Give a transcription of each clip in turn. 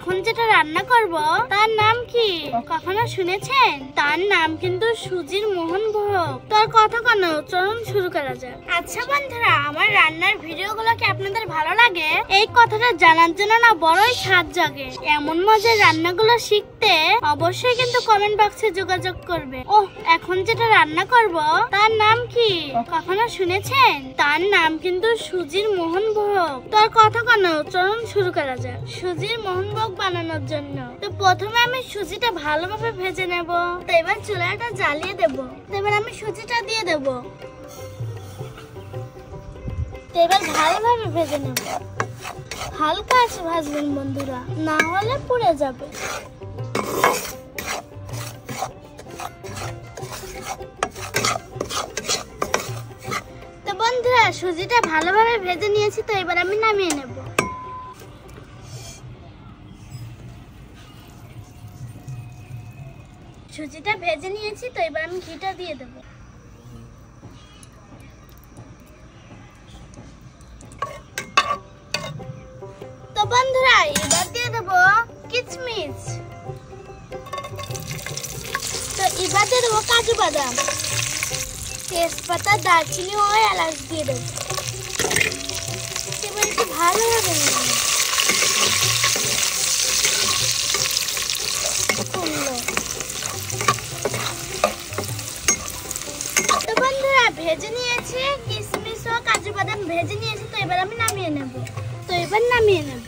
এখন যেটা রান্না করব তার নাম কি কখনো শুনেছেন? তার নাম কিন্তু সুজির মোহনভোগ। তোর কথা কেন, চলুন শুরু করা যাক। আচ্ছা বন্ধুরা, আমার রান্নার ভিডিওগুলো কি আপনাদের ভালো লাগে? এই কথাটা জানার জন্য না বড়ই স্বাদ জাগে। এমন মজার রান্নাগুলো শিখতে অবশ্যই কিন্তু কমেন্ট বক্সে যোগাযোগ করবে। ওহ, এখন যেটা রান্না করব তার নাম কি কখনো শুনেছেন? তার নাম কিন্তু সুজির মোহনভোগ। তোর কথা কেন, চলুন শুরু করা যাক। সুজির মোহনভোগ বানানোর জন্য তো প্রথমে আমি সুজিটা ভালোভাবে ভেজে নেব। তো এবার চুলাটা জ্বালিয়ে দেব। তো এবার আমি সুজিটা দিয়ে দেব। তো এবার ভালোভাবে ভেজে নেব। হালকা আছে ভাজবেন বন্ধুরা, না হলে পুড়ে যাবে। তো বন্ধুরা, সুজিটা ভালোভাবে ভেজে নিয়েছি। তো এবার আমি নামিয়ে নেব। সুজিটা ভেজে নিয়েছি। তো এবার আমি ঘিটা দিয়ে দেব। তো বন্ধুরা, এবার দিয়ে দেব কিশমিশ। তো এবার দিয়ে দেবো কাজু বাদাম, তেজপাতা, দারচিনি ও এলাচ দিয়ে দেব। এবার একটু ভালোভাবে নেব। তো বন্ধুরা, ভেজে নিয়েছি কিশমিশ ও কাজু বাদাম ভেজে নিয়েছি। তো এবার আমি নামিয়ে নেব। তো এবার নামিয়ে নেব।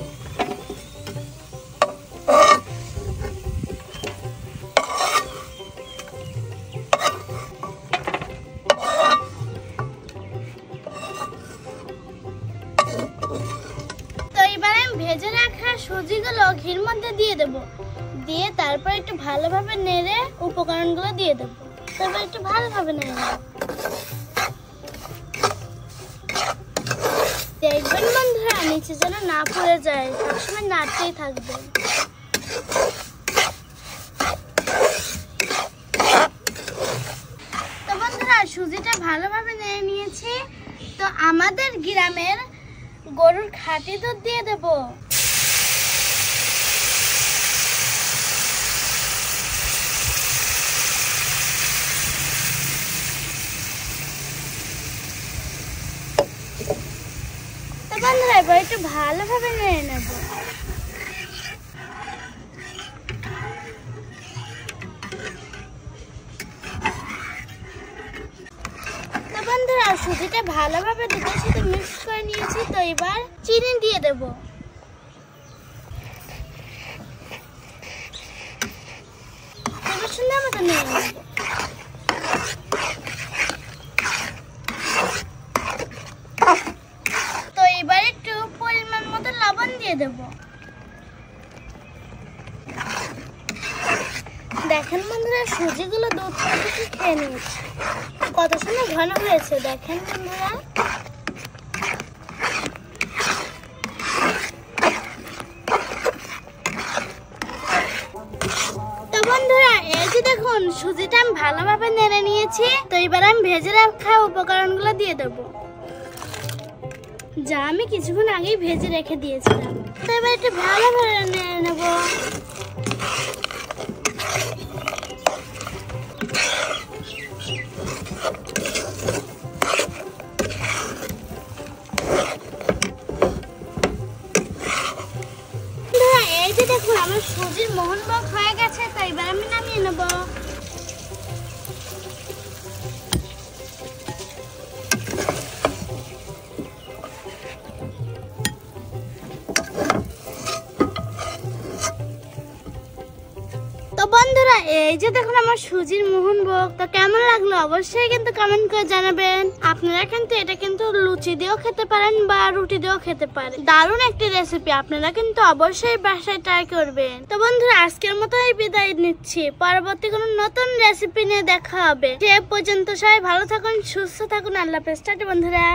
ভেজে রাখা সুজিগুলো ঘির মধ্যে দিয়ে দেব। দিয়ে তারপর একটু ভালোভাবে নেড়ে উপকরণগুলো দিয়ে দেব। তারপর একটু ভালোভাবে নেড়ে নেব। দেখবেন বন্ধুরা, নিচে যেন না পড়ে যায়, সবসময় নাড়তেই থাকবে। তো বন্ধুরা, সুজিটা ভালোভাবে নেড়ে নিয়েছি। তো আমাদের গ্রামের গরুর খাঁটি দুধ দিয়ে দেব। তো বন্ধুরা, এবার একটু ভালোভাবে নেড়ে নেব। তো বন্ধুরা, সুজিটা ভালোভাবে দুধের সাথে মিক্স করে নিয়েছি। তো এবার চিনি দিয়ে দেব। এবার সুন্দর মতো নেড়ে নেব। তো এবার একটু পরিমাণ মতো লবণ দিয়ে দেব। দেখেন বন্ধুরা, সুজিগুলো দুধ থেকে খেয়ে নিয়েছে, কত সুন্দর ঘন হয়েছে। দেখেন বন্ধুরা, তো বন্ধুরা, এই যে দেখুন সুজিটা আমি ভালোভাবে নেড়ে নিয়েছি। তো এবার আমি ভেজে রাখা উপকরণগুলো দিয়ে দেব, যা আমি কিছুক্ষণ আগেই ভেজে রেখে দিয়েছিলাম। তো এবার একটু ভালোভাবে নেড়ে নেব। এই যে দেখুন আমার সুজির মোহনভোগ হয়ে গেছে। তো এবার আমি নামিয়ে নেব। তো বন্ধুরা, এই যে দেখুন আমার সুজির মোহনভোগ। তো কেমন লাগলো অবশ্যই কিন্তু কমেন্ট করে জানাবেন। আপনারা কিন্তু এটা কিন্তু লুচি দিয়েও খেতে পারেন বা রুটি দিয়েও খেতে পারেন। দারুণ একটি রেসিপি, আপনারা কিন্তু অবশ্যই বাসায় ট্রাই করবেন। তো বন্ধুরা, আজকের মতো এই বিদায় নিচ্ছি। পরবর্তী কোনো নতুন রেসিপি নিয়ে দেখা হবে। সে পর্যন্ত সবাই ভালো থাকুন, সুস্থ থাকুন। আল্লাহ হাফেজ। টাটা বন্ধুরা।